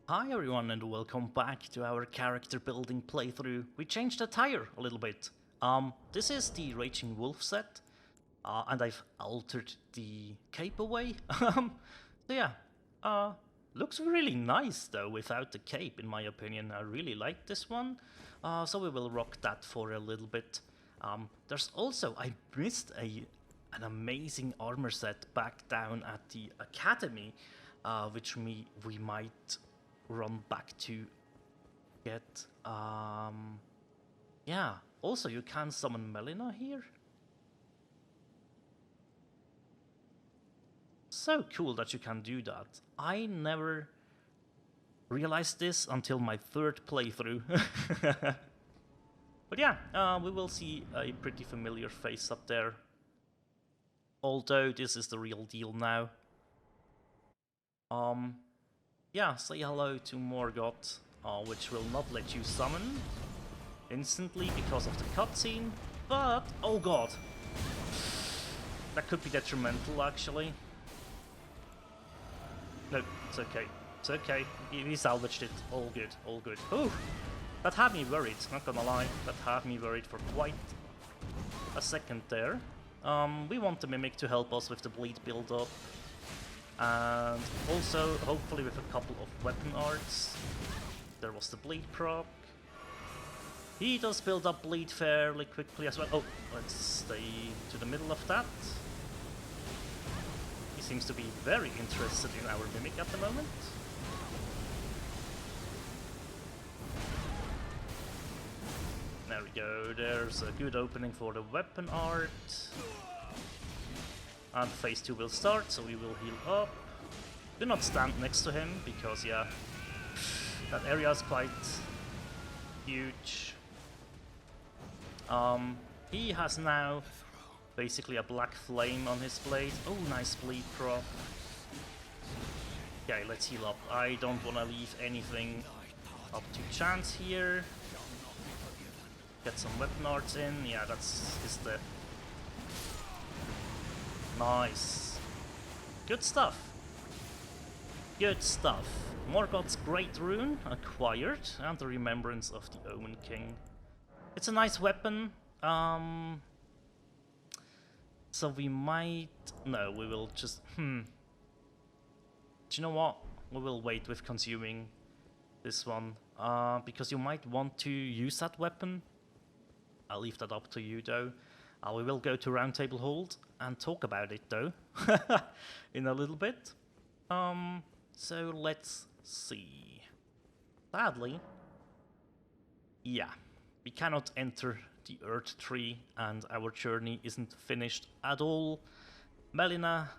Hi everyone and welcome back to our character building playthrough. We changed the tire a little bit. This is the Raging Wolf set, and I've altered the cape away. So yeah, looks really nice though without the cape in my opinion. I really like this one, so we will rock that for a little bit. There's also, I missed an amazing armor set back down at the academy, which we might run back to get. Yeah, also you can summon Melina here. So cool that you can do that. I never realized this until my third playthrough. But yeah, we will see a pretty familiar face up there. Although this is the real deal now. Yeah, say hello to Morgot, which will not let you summon instantly because of the cutscene, but oh god, that could be detrimental actually. No, it's okay, it's okay, we salvaged it, all good, all good. Ooh, that had me worried, not gonna lie, that had me worried for quite a second there. We want the Mimic to help us with the bleed build-up, and also hopefully with a couple of weapon arts. There was the bleed proc. He does build up bleed fairly quickly as well. Oh, let's stay to the middle of that. He seems to be very interested in our Mimic at the moment. There we go, there's a good opening for the weapon art. And phase 2 will start, so we will heal up. Do not stand next to him, because yeah, that area is quite huge. He has now basically a black flame on his blade. Oh, nice bleed proc. Okay, let's heal up. I don't want to leave anything up to chance here. Get some weapon arts in. Yeah, that's his death. Nice. Good stuff. Good stuff. Morgott's Great Rune acquired, and the Remembrance of the Omen King. It's a nice weapon. So we might... No, we will just... Do you know what? We will wait with consuming this one, because you might want to use that weapon. I'll leave that up to you though. We will go to Roundtable Hold and talk about it though in a little bit. So let's see. Sadly, yeah, we cannot enter the Earth Tree and our journey isn't finished at all. Melina,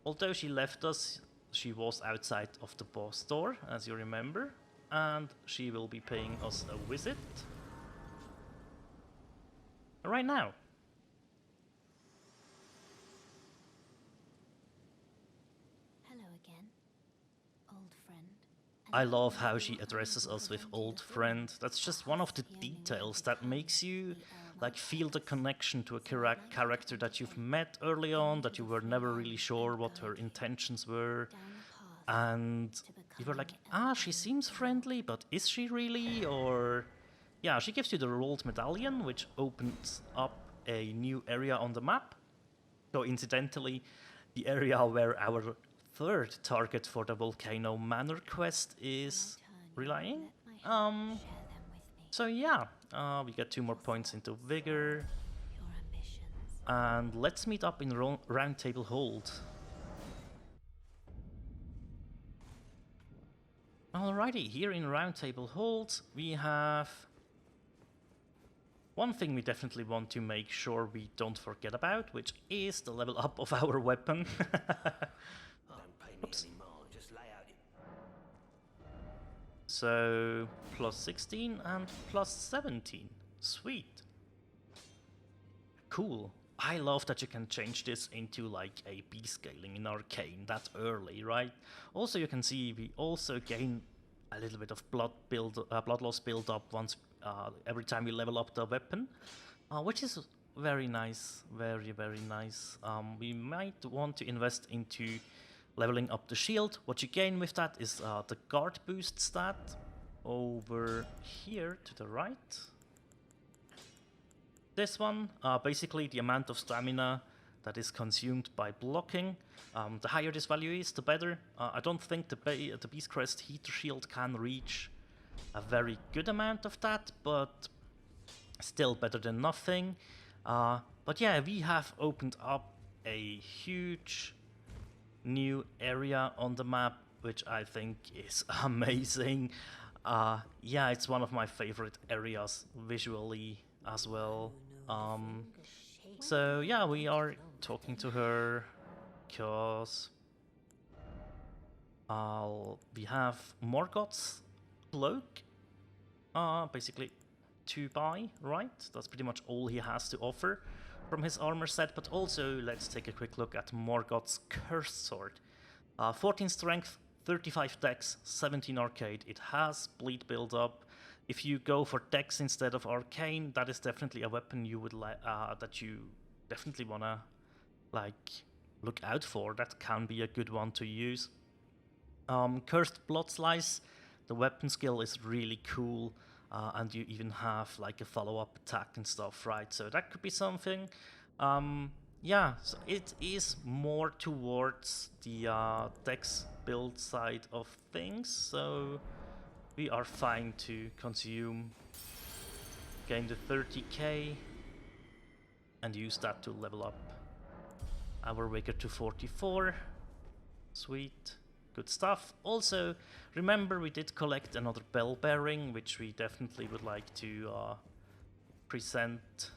although she left us, she was outside of the boss door, as you remember, and she will be paying us a visit right now. I love how she addresses us with old friend. That's just one of the details that makes you like feel the connection to a character that you've met early on, that you were never really sure what her intentions were. And you were like, she seems friendly, but is she really? Or yeah, she gives you the rolled medallion, which opens up a new area on the map. So incidentally, the area where our third target for the Volcano Manor quest is relying. So yeah, we get 2 more points into Vigor. And let's meet up in Roundtable Hold. Alrighty, here in Roundtable Hold we have one thing we definitely want to make sure we don't forget about, which is the level up of our weapon. Oops. So plus 16 and plus 17. Sweet. Cool. I love that you can change this into like a B scaling in Arcane that early, right? Also, you can see we also gain a little bit of blood loss build up once every time we level up the weapon, which is very nice, very nice. We might want to invest into leveling up the shield. What you gain with that is the guard boost stat over here to the right. This one, basically the amount of stamina that is consumed by blocking. The higher this value is, the better. I don't think the Beastcrest Heater Shield can reach a very good amount of that, but still better than nothing. But yeah, we have opened up a huge new area on the map, which I think is amazing. Yeah, it's one of my favorite areas visually as well. So yeah, we are talking to her because we have Morgott's cloak, basically to buy, right? That's pretty much all he has to offer from his armor set, but also let's take a quick look at Morgott's Cursed Sword. 14 strength, 35 dex, 17 arcade. It has bleed build up. If you go for dex instead of arcane, that is definitely a weapon you would that you definitely wanna like look out for. That can be a good one to use. Cursed Blood Slice, the weapon skill is really cool, and you even have like a follow-up attack and stuff, right? So that could be something. Yeah, so it is more towards the dex build side of things, so we are fine to consume, gain the 30k, and use that to level up our Waker to 44. Sweet, good stuff. Also, remember we did collect another bell bearing, which we definitely would like to present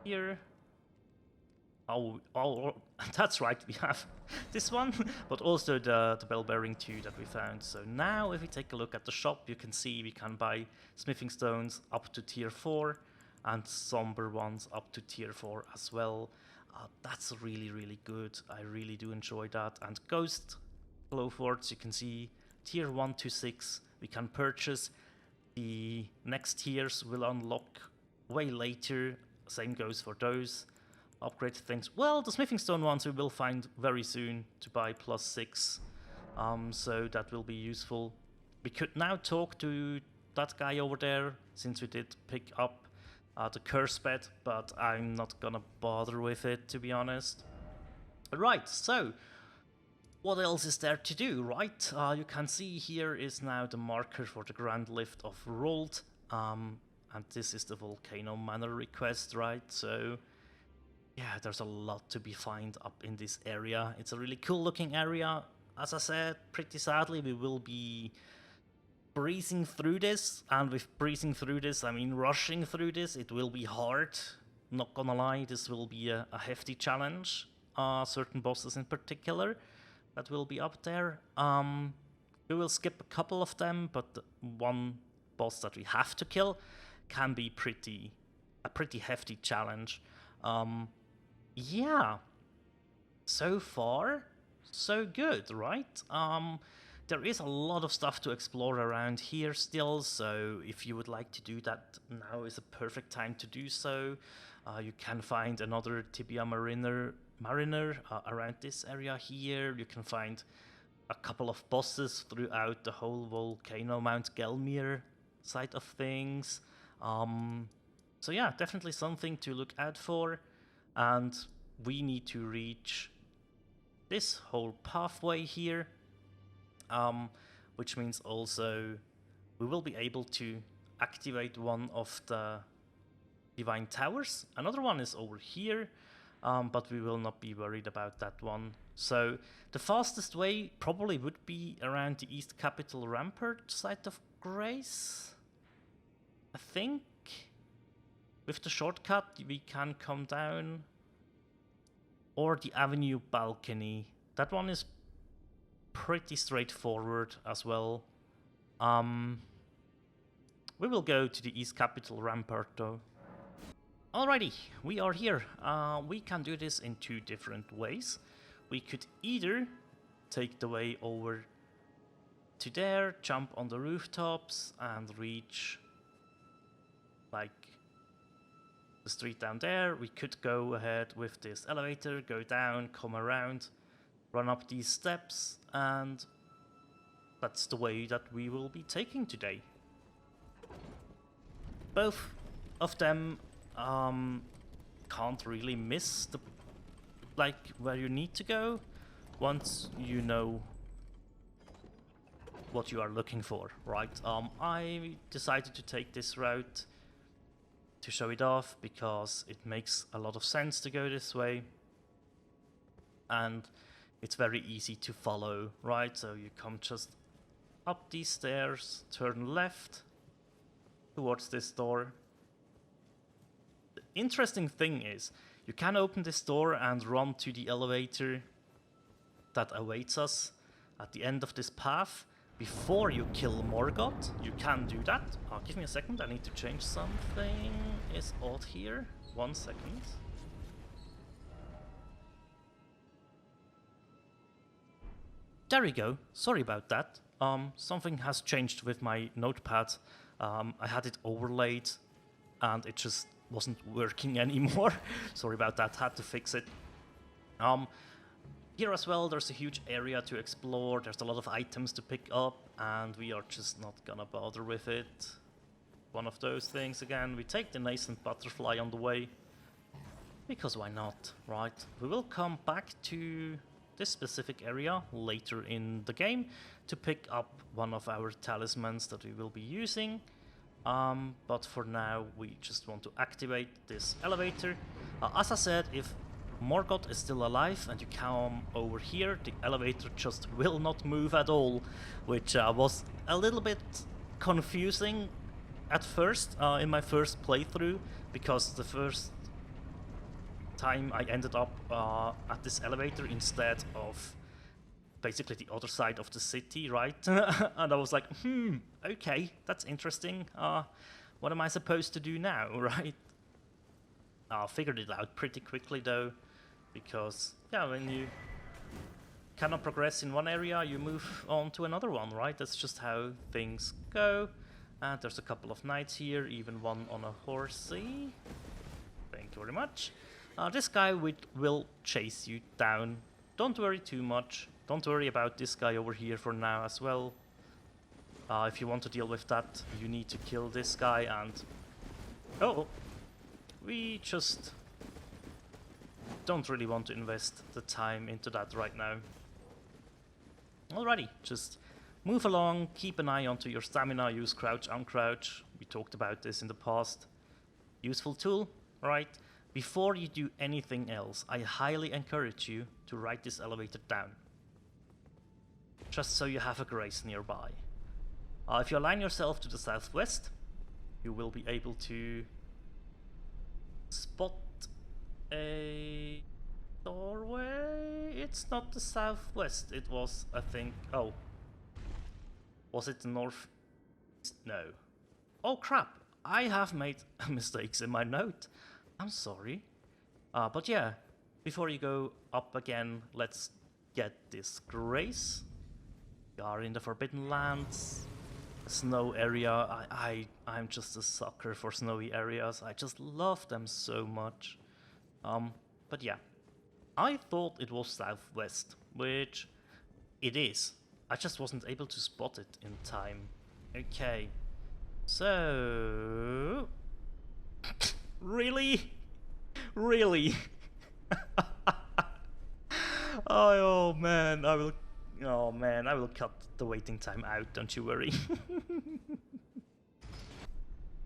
here. Oh, that's right, we have this one, but also the bell bearing 2 that we found. So now if we take a look at the shop, you can see we can buy smithing stones up to tier 4 and somber ones up to tier 4 as well. That's really, really good. I really do enjoy that. And ghost glowforts, you can see tier 1 to 6 we can purchase. The next tiers will unlock way later. Same goes for those. Upgrade things. Well, the smithing stone ones we will find very soon to buy +6, so that will be useful. We could now talk to that guy over there, since we did pick up the curse bed, but I'm not gonna bother with it, to be honest. Right, so what else is there to do, right? You can see here is now the marker for the Grand Lift of Rold, and this is the Volcano Manor request, right? So yeah, there's a lot to be found up in this area. It's a really cool looking area. As I said, pretty sadly, we will be breezing through this. And with breezing through this, I mean rushing through this. It will be hard. Not gonna lie, this will be a hefty challenge. Certain bosses in particular that will be up there. We will skip a couple of them, but the one boss that we have to kill can be a pretty hefty challenge. Yeah, so far, so good, right? There is a lot of stuff to explore around here still, so if you would like to do that, now is a perfect time to do so. You can find another Tibia Mariner around this area here. You can find a couple of bosses throughout the whole Volcano Mount Gelmir side of things. So yeah, definitely something to look out for. And we need to reach this whole pathway here, which means also we will be able to activate one of the Divine Towers. Another one is over here, but we will not be worried about that one. So the fastest way probably would be around the East Capital Rampart site of Grace, I think. With the shortcut, we can come down. Or the Avenue Balcony. That one is pretty straightforward as well. We will go to the East Capital Rampart though. Alrighty, we are here. We can do this in 2 different ways. We could either take the way over to there, jump on the rooftops and reach like the street down there. We could go ahead with this elevator, go down, come around, run up these steps, and that's the way that we will be taking today. Both of them can't really miss the where you need to go once you know what you are looking for, right? I decided to take this route to show it off because it makes a lot of sense to go this way, and it's very easy to follow, right? So you come just up these stairs, turn left towards this door. The interesting thing is you can open this door and run to the elevator that awaits us at the end of this path before you kill Morgot. You can do that. Give me a second, I need to change something. Is odd here. 1 second. There we go. Sorry about that. Something has changed with my notepad. I had it overlaid and it just wasn't working anymore. Sorry about that, had to fix it. Here as well, there's a huge area to explore, there's a lot of items to pick up, and we are just not gonna bother with it. One of those things again, we take the nascent butterfly on the way, because why not, right? We will come back to this specific area later in the game to pick up one of our talismans that we will be using. But for now, we just want to activate this elevator. As I said, if Morgot is still alive and you come over here, the elevator just will not move at all, which was a little bit confusing at first in my first playthrough, because the first time I ended up at this elevator instead of basically the other side of the city, right? And I was like, okay, that's interesting. What am I supposed to do now, right? I figured it out pretty quickly though, because yeah, when you cannot progress in one area, you move on to another one, right? That's just how things go. And there's a couple of knights here, even one on a horsey. Thank you very much. This guy will chase you down. Don't worry too much. Don't worry about this guy over here for now as well. If you want to deal with that, you need to kill this guy and... Oh! We just don't really want to invest the time into that right now. Alrighty, just move along, keep an eye onto your stamina, use crouch, uncrouch. We talked about this in the past. Useful tool, right? Before you do anything else, I highly encourage you to write this elevator down, just so you have a grace nearby. If you align yourself to the southwest, you will be able to spot a doorway. It's not the southwest, it was, I think, oh. Was it the north? No. Oh crap, I have made mistakes in my note. I'm sorry. But yeah, before you go up again, let's get this grace. We are in the Forbidden Lands. Snow area. I'm just a sucker for snowy areas. I just love them so much. But yeah, I thought it was southwest, which it is. I just wasn't able to spot it in time. Okay, so really, really. Oh man, I will. Oh man, I will cut the waiting time out, don't you worry.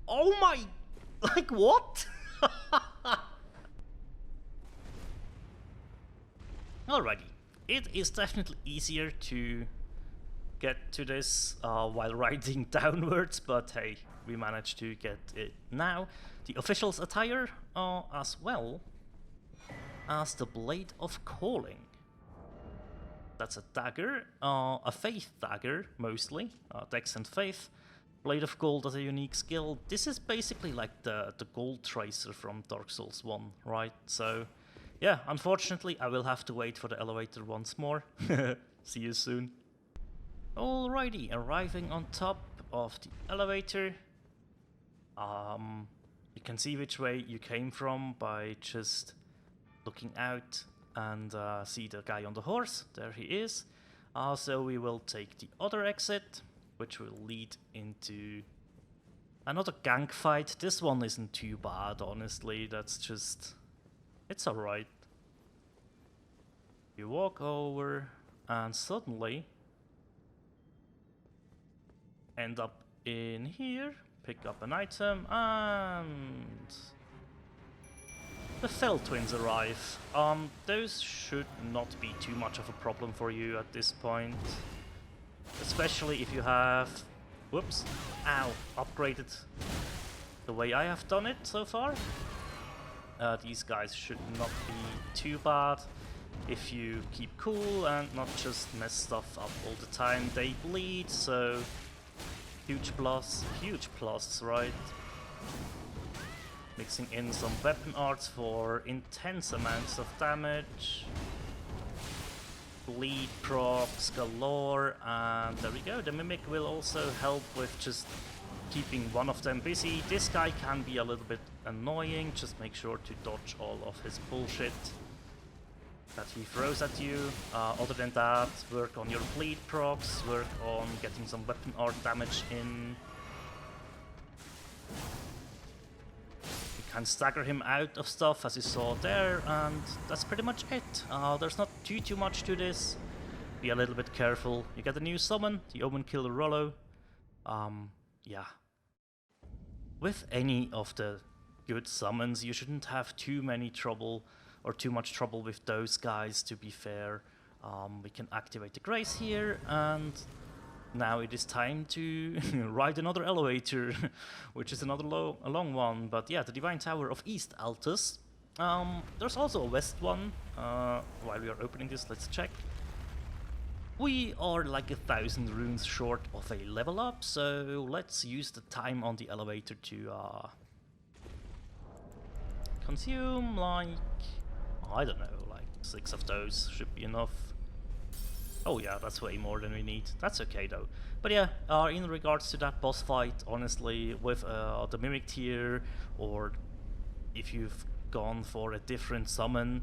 Oh my... Like what? Alrighty, it is definitely easier to get to this while riding downwards, but hey, we managed to get it now. The official's attire, as well as the Blade of Calling. That's a dagger, a faith dagger, mostly, dex and faith. Blade of Gold as a unique skill. This is basically like the gold tracer from Dark Souls 1, right? So, yeah, unfortunately, I will have to wait for the elevator once more. See you soon. Alrighty, arriving on top of the elevator. You can see which way you came from by just looking out and see the guy on the horse. There he is. So we will take the other exit, which will lead into another gang fight. This one isn't too bad, honestly. That's just... it's alright. You walk over and suddenly end up in here, pick up an item, and the Fel Twins arrive. Those should not be too much of a problem for you at this point. Especially if you have, whoops, ow, upgraded the way I have done it so far. These guys should not be too bad if you keep cool and not just mess stuff up all the time. They bleed, so huge plus, right? Mixing in some weapon arts for intense amounts of damage. Bleed procs galore, and there we go. The Mimic will also help with just keeping one of them busy. This guy can be a little bit annoying, just make sure to dodge all of his bullshit that he throws at you. Other than that, work on your bleed procs, work on getting some weapon art damage in. You can stagger him out of stuff, as you saw there, and that's pretty much it. There's not too much to this. Be a little bit careful. You get a new summon, the Omen Killer Rollo. Yeah. With any of the good summons, you shouldn't have too much trouble with those guys, to be fair. We can activate the Grace here, and now it is time to ride another elevator, which is a long one. But yeah, the Divine Tower of East Altus. There's also a west one. While we are opening this, let's check. We are like 1,000 runes short of a level up, so let's use the time on the elevator to consume like, I don't know, like 6 of those should be enough. Oh yeah, that's way more than we need. That's okay though. But yeah, in regards to that boss fight, honestly, with the Mimic tier, or if you've gone for a different summon,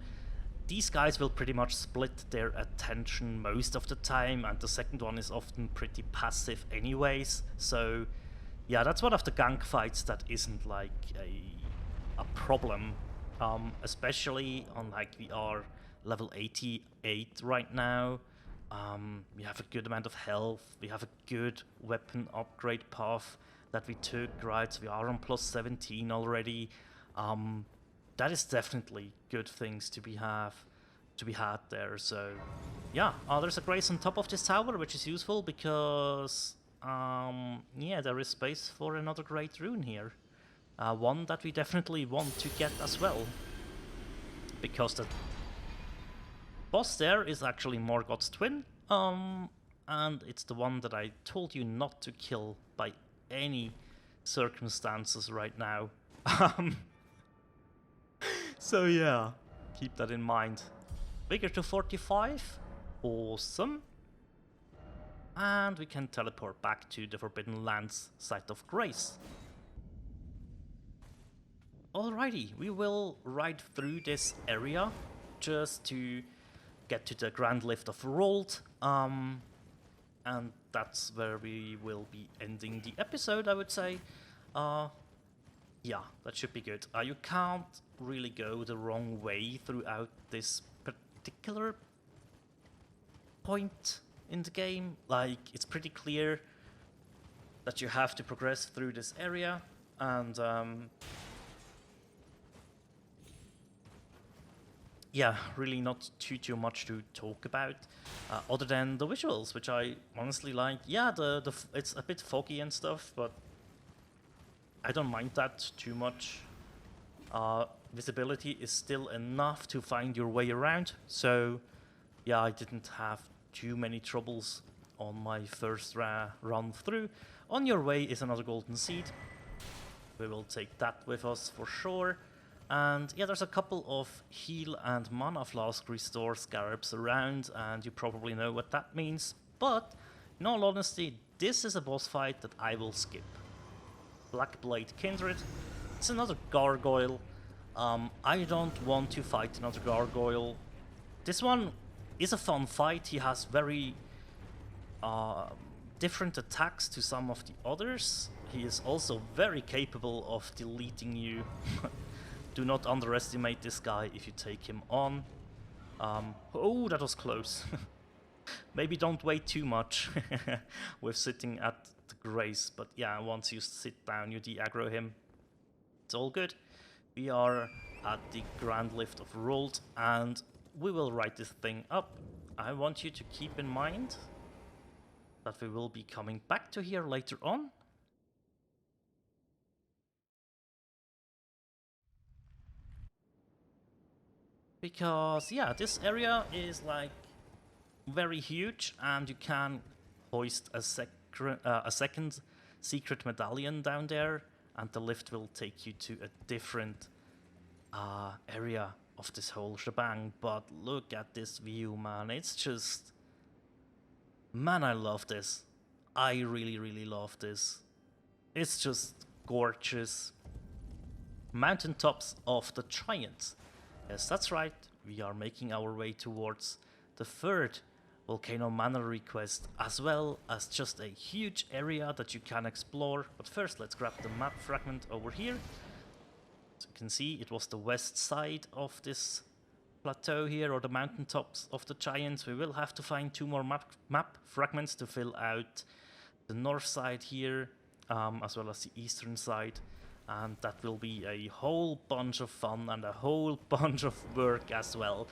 these guys will pretty much split their attention most of the time, and the second one is often pretty passive anyways. So yeah, that's one of the gank fights that isn't like a problem, especially on, like, we are level 88 right now. We have a good amount of health, we have a good weapon upgrade path that we took, right? So we are on plus 17 already. That is definitely good things to be had there. So yeah, there's a Grace on top of this tower, which is useful because yeah, there is space for another great rune here. One that we definitely want to get as well, because the boss there is actually Morgott's twin, and it's the one that I told you not to kill by any circumstances right now. So yeah, keep that in mind. Bigger to 45, awesome. And we can teleport back to the Forbidden Lands site of Grace. Alrighty, we will ride through this area just to get to the Grand Lift of Rold, and that's where we will be ending the episode, I would say. Yeah, that should be good. You can't really go the wrong way throughout this particular point in the game. Like, it's pretty clear that you have to progress through this area, and yeah, really not too much to talk about, other than the visuals, which I honestly like. Yeah, it's a bit foggy and stuff, but I don't mind that too much. Visibility is still enough to find your way around, so yeah, I didn't have too many troubles on my first run through. On your way is another golden seed. We will take that with us for sure. And yeah, there's a couple of heal and mana flask restore scarabs around, and you probably know what that means. But in all honesty, this is a boss fight that I will skip. Blackblade Kindred it's another gargoyle. I don't want to fight another gargoyle. This one is a fun fight. He has very different attacks to some of the others. He is also very capable of deleting you. Do not underestimate this guy if you take him on. Oh, that was close. Maybe don't wait too much with sitting at the grace, but yeah, once you sit down, you de-aggro him. It's all good. We are at the Grand Lift of Rold, and we will write this thing up. I want you to keep in mind that we will be coming back to here later on. Because, yeah, this area is like very huge, and you can hoist a second secret medallion down there, and the lift will take you to a different area of this whole shebang. But look at this view, man. It's just... Man, I love this. I really, really love this. It's just gorgeous. Mountaintops of the Giants. Yes, that's right. We are making our way towards the third Volcano Manor request, as well as just a huge area that you can explore. But first, let's grab the map fragment over here. As you can see, it was the west side of this plateau here, or the mountaintops of the Giants. We will have to find 2 more map fragments to fill out the north side here, as well as the eastern side. And that will be a whole bunch of fun and a whole bunch of work as well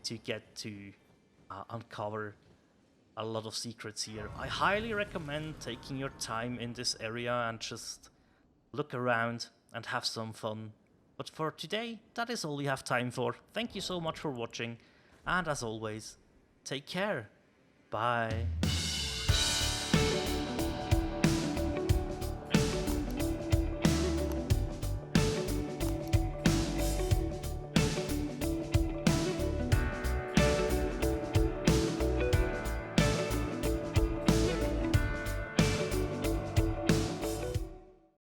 to get to uncover a lot of secrets here. I highly recommend taking your time in this area and just look around and have some fun. But for today, that is all we have time for. Thank you so much for watching, and as always, take care. Bye.